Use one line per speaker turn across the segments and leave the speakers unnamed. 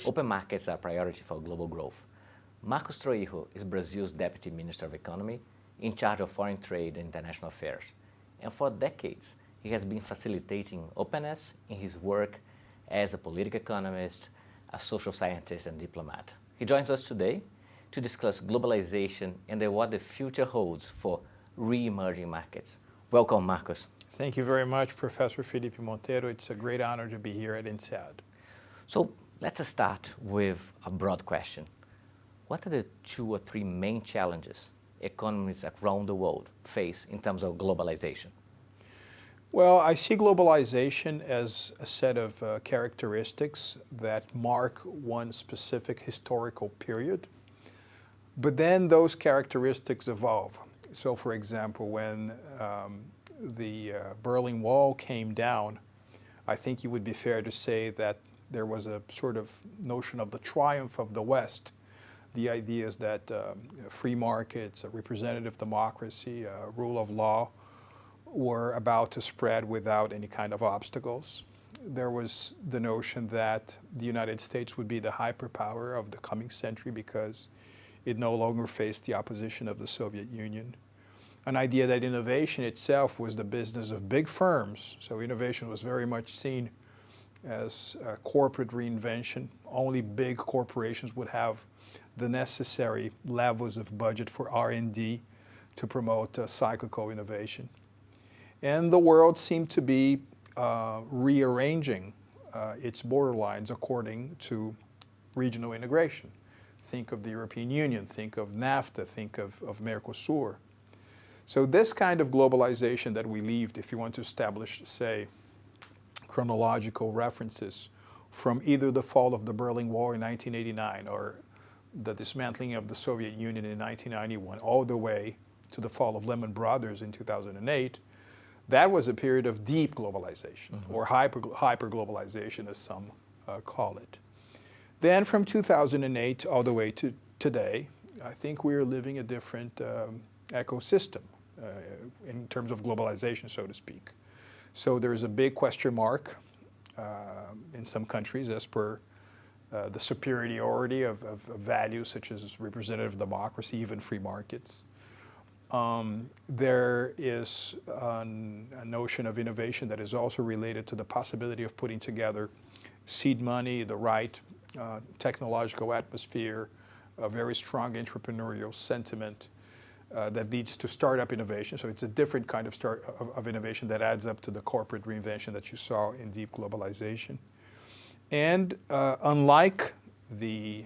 Open markets are a priority for global growth. Marcos Troyjo is Brazil's Deputy Minister of Economy in charge of foreign trade and international affairs. And for decades, he has been facilitating openness in his work as a political economist, a social scientist, and diplomat. He joins us today to discuss globalization and what the future holds for re-emerging markets. Welcome, Marcos.
Thank you very much, Professor Felipe Monteiro. It's a great honor to be here at INSEAD.
So let's start with a broad question. What are the 2 or 3 main challenges economies around the world face in terms of globalization?
Well, I see globalization as a set of characteristics that mark one specific historical period, but then those characteristics evolve. So, for example, when the Berlin Wall came down, I think it would be fair to say that there was a sort of notion of the triumph of the West. The idea is that free markets, a representative democracy, rule of law were about to spread without any kind of obstacles. There was the notion that the United States would be the hyperpower of the coming century because it no longer faced the opposition of the Soviet Union. An idea that innovation itself was the business of big firms. So innovation was very much seen as corporate reinvention. Only big corporations would have the necessary levels of budget for R&D to promote cyclical innovation. And the world seemed to be rearranging its borderlines according to regional integration. Think of the European Union, think of NAFTA, think of Mercosur. So this kind of globalization that we lived, if you want to establish, say, chronological references from either the fall of the Berlin Wall in 1989 or the dismantling of the Soviet Union in 1991, all the way to the fall of Lehman Brothers in 2008, that was a period of deep globalization, or hyper-globalization, as some call it. Then from 2008 all the way to today, I think we are living a different ecosystem in terms of globalization, so to speak. So there is a big question mark in some countries as per the superiority of values such as representative democracy, even free markets. There is a notion of innovation that is also related to the possibility of putting together seed money, the right technological atmosphere, a very strong entrepreneurial sentiment that leads to startup innovation. So it's a different kind of innovation that adds up to the corporate reinvention that you saw in deep globalization. And unlike the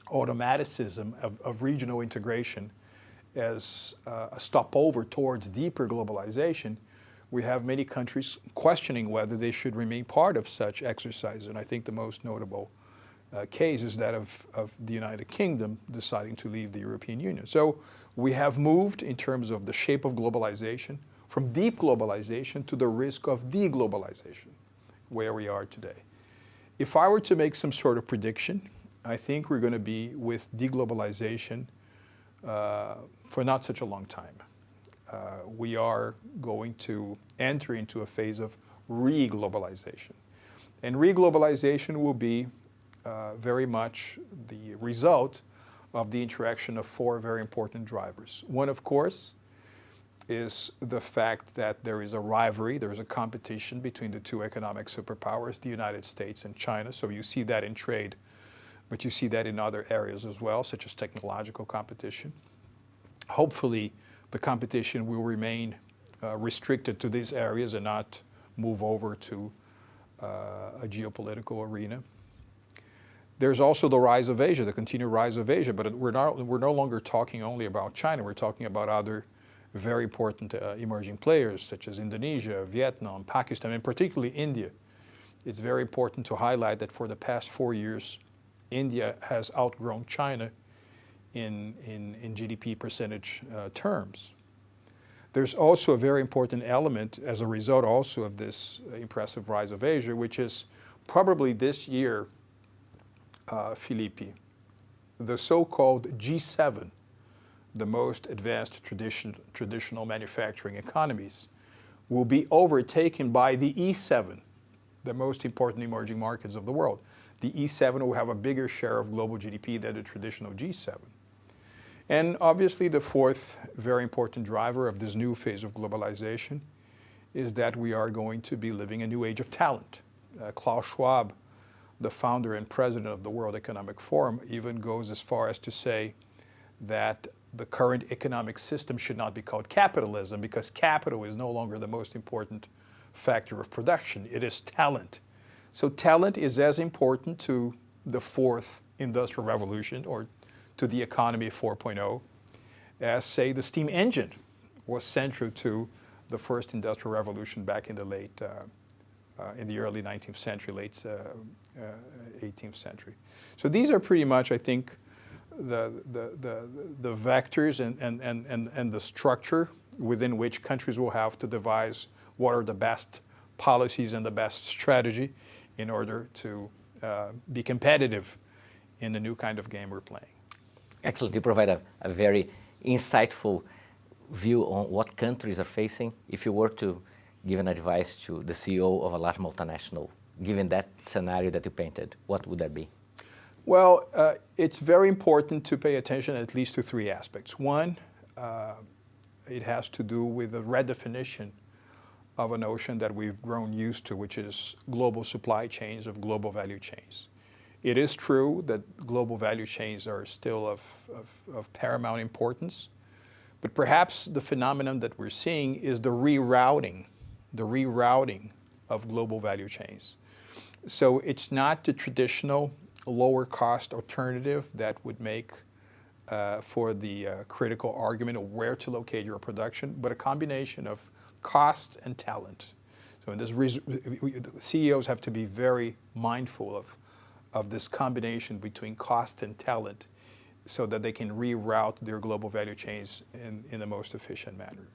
automaticism of regional integration as a stopover towards deeper globalization, we have many countries questioning whether they should remain part of such exercise. And I think the most notable case is that of the United Kingdom deciding to leave the European Union. So we have moved in terms of the shape of globalization from deep globalization to the risk of deglobalization, where we are today. If I were to make some sort of prediction, I think we're going to be with deglobalization for not such a long time. We are going to enter into a phase of re-globalization. And re-globalization will be very much the result of the interaction of 4 very important drivers. One, of course, is the fact that there is a rivalry, there is a competition between the 2 economic superpowers, the United States and China. So you see that in trade, but you see that in other areas as well, such as technological competition. Hopefully, the competition will remain restricted to these areas and not move over to a geopolitical arena. There's also the rise of Asia, the continued rise of Asia, but we're no longer talking only about China. We're talking about other very important emerging players such as Indonesia, Vietnam, Pakistan, and particularly India. It's very important to highlight that for the past 4 years, India has outgrown China in GDP percentage terms. There's also a very important element as a result also of this impressive rise of Asia, which is probably this year, Felipe, the so-called G7, the most advanced traditional manufacturing economies, will be overtaken by the E7, the most important emerging markets of the world. the E7 will have a bigger share of global GDP than the traditional G7. And obviously the fourth very important driver of this new phase of globalization is that we are going to be living a new age of talent. Klaus Schwab, the founder and president of the World Economic Forum, even goes as far as to say that the current economic system should not be called capitalism because capital is no longer the most important factor of production. It is talent. So talent is as important to the fourth industrial revolution or to the economy 4.0 as, say, the steam engine was central to the first industrial revolution back in the in the early 19th century, late 18th century. So these are pretty much, I think, the vectors and the structure within which countries will have to devise what are the best policies and the best strategy in order to be competitive in the new kind of game we're playing.
Excellent. You provide a very insightful view on what countries are facing. If you were to give an advice to the CEO of a large multinational, given that scenario that you painted, what would that be?
Well, it's very important to pay attention at least to three aspects. One, it has to do with the redefinition of a notion that we've grown used to, which is global supply chains of global value chains. It is true that global value chains are still of paramount importance, but perhaps the phenomenon that we're seeing is the rerouting of global value chains. So it's not the traditional lower cost alternative that would make for the critical argument of where to locate your production, but a combination of cost and talent. So in this, CEOs have to be very mindful of this combination between cost and talent so that they can reroute their global value chains in the most efficient manner.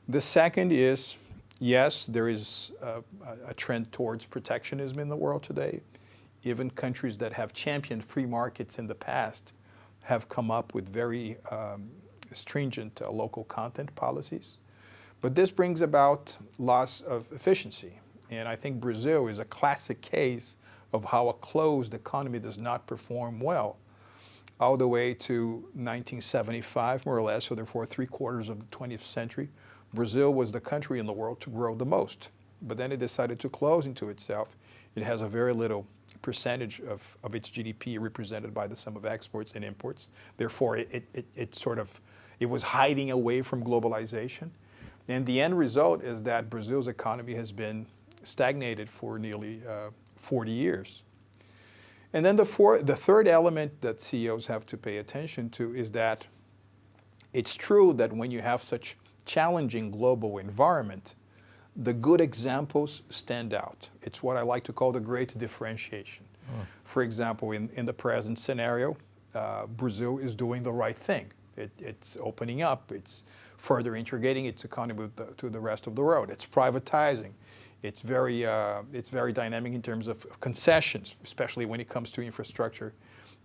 The second is, yes, there is a trend towards protectionism in the world today. Even countries that have championed free markets in the past have come up with very stringent local content policies. But this brings about loss of efficiency. And I think Brazil is a classic case of how a closed economy does not perform well. All the way to 1975, more or less, so therefore 3/4 of the 20th century, Brazil was the country in the world to grow the most. But then it decided to close into itself. It has a very little percentage of its GDP represented by the sum of exports and imports. Therefore, it was hiding away from globalization. And the end result is that Brazil's economy has been stagnated for nearly 40 years. And then the third element that CEOs have to pay attention to is that it's true that when you have such challenging global environment, the good examples stand out. It's what I like to call the great differentiation. For example, in the present scenario, Brazil is doing the right thing. It's opening up, it's further integrating its economy to the rest of the world. It's privatizing. It's very dynamic in terms of concessions, especially when it comes to infrastructure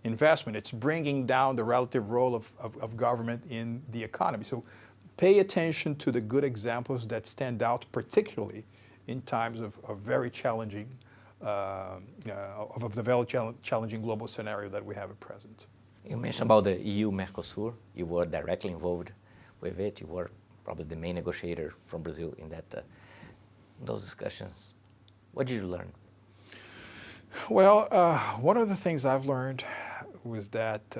investment. It's bringing down the relative role of government in the economy. So pay attention to the good examples that stand out, particularly in times of very challenging, challenging global scenario that we have at present.
You mentioned about the EU-Mercosur. You were directly involved with it. You were probably the main negotiator from Brazil in those discussions. What did you learn?
Well, one of the things I've learned was that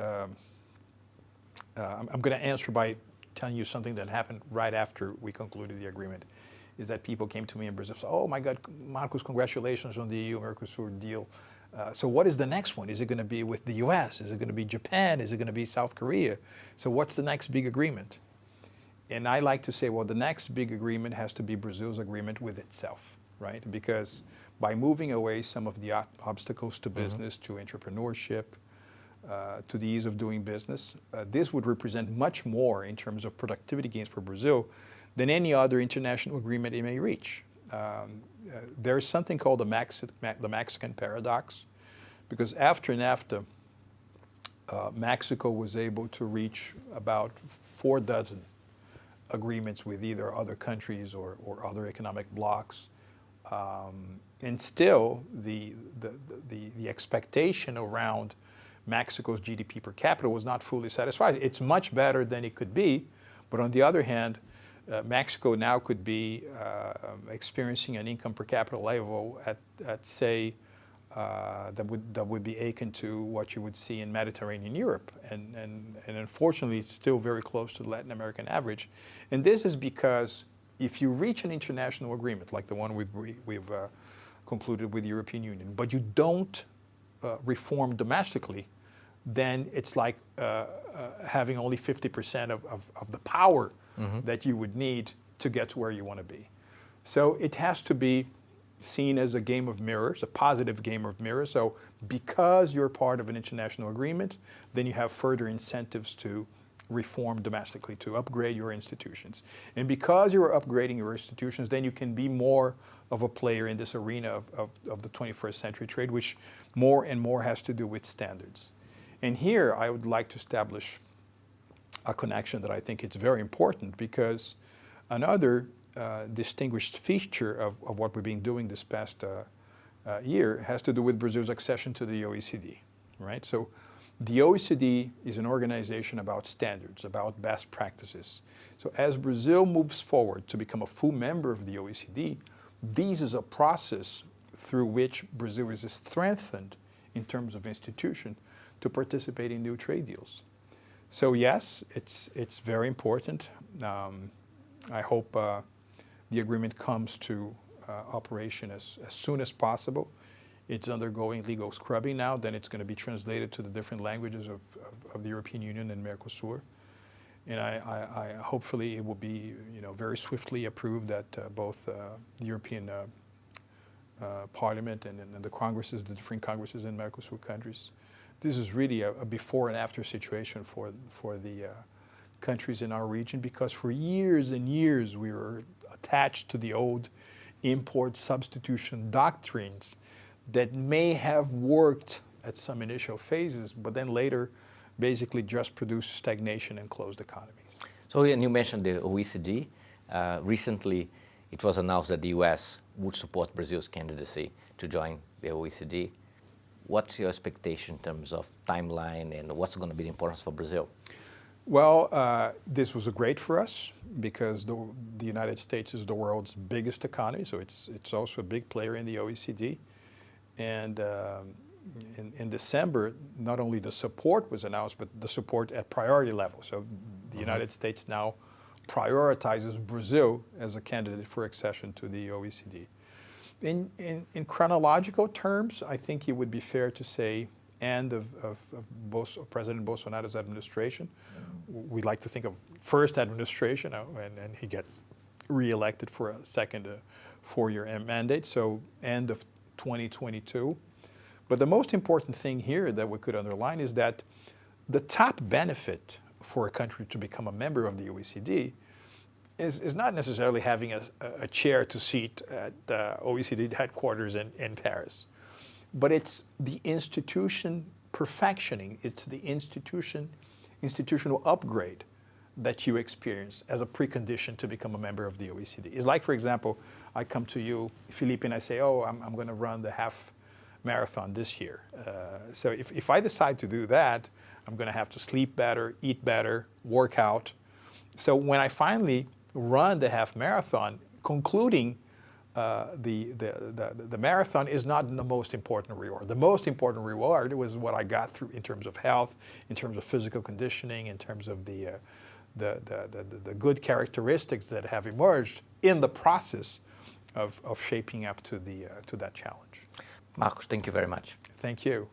I'm going to answer by telling you something that happened right after we concluded the agreement, is that people came to me in Brazil and said, oh my God, Marcos, congratulations on the EU-Mercosur deal. So what is the next one? Is it going to be with the US? Is it going to be Japan? Is it going to be South Korea? So what's the next big agreement? And I like to say, well, the next big agreement has to be Brazil's agreement with itself, right? Because by moving away some of the obstacles to business, to entrepreneurship, to the ease of doing business, this would represent much more in terms of productivity gains for Brazil than any other international agreement it may reach. There is something called the Mexican paradox, because after NAFTA, Mexico was able to reach about 4 dozen agreements with either other countries or other economic blocs. And still, the expectation around Mexico's GDP per capita was not fully satisfied. It's much better than it could be, but on the other hand, Mexico now could be experiencing an income per capita level at say, that would be akin to what you would see in Mediterranean Europe, and unfortunately it's still very close to the Latin American average. And this is because if you reach an international agreement like the one we've concluded with the European Union, but you don't reform domestically, then it's like having only 50% of the power that you would need to get to where you want to be. So it has to be seen as a game of mirrors, a positive game of mirrors. So because you're part of an international agreement, then you have further incentives to reform domestically, to upgrade your institutions. And because you're upgrading your institutions, then you can be more of a player in this arena of the 21st century trade, which more and more has to do with standards. And here I would like to establish a connection that I think is very important, because another distinguished feature of what we've been doing this past year has to do with Brazil's accession to the OECD, right? So the OECD is an organization about standards, about best practices. So as Brazil moves forward to become a full member of the OECD, this is a process through which Brazil is strengthened in terms of institution to participate in new trade deals. So yes, it's very important. I hope the agreement comes to operation as soon as possible. It's undergoing legal scrubbing now, then it's going to be translated to the different languages of the European Union and Mercosur. And I hopefully it will be very swiftly approved at both the European Parliament and the Congresses, the different Congresses in Mercosur countries. This is really a before and after situation for the countries in our region, because for years and years we were attached to the old import substitution doctrines that may have worked at some initial phases, but then later basically just produced stagnation and closed economies.
So, and you mentioned the OECD. Recently, it was announced that the US would support Brazil's candidacy to join the OECD. What's your expectation in terms of timeline, and what's going to be the importance for Brazil?
Well, this was great for us because the United States is the world's biggest economy, so it's also a big player in the OECD. And in December, not only the support was announced, but the support at priority level. So the United States now prioritizes Brazil as a candidate for accession to the OECD. In chronological terms, I think it would be fair to say end of President Bolsonaro's administration. We like to think of first administration, and he gets re-elected for a second 4-year mandate, so end of 2022. But the most important thing here that we could underline is that the top benefit for a country to become a member of the OECD is not necessarily having a chair to seat at OECD headquarters in Paris, but it's the institution perfectioning, it's the institutional upgrade that you experience as a precondition to become a member of the OECD. It's like, for example, I come to you, Felipe, and I say, oh, I'm going to run the half marathon this year. So if I decide to do that, I'm going to have to sleep better, eat better, work out. So when I finally run the half marathon, concluding the marathon is not the most important reward. The most important reward was what I got through in terms of health, in terms of physical conditioning, in terms of the good characteristics that have emerged in the process of shaping up to that challenge.
Marcos, thank you very much.
Thank you.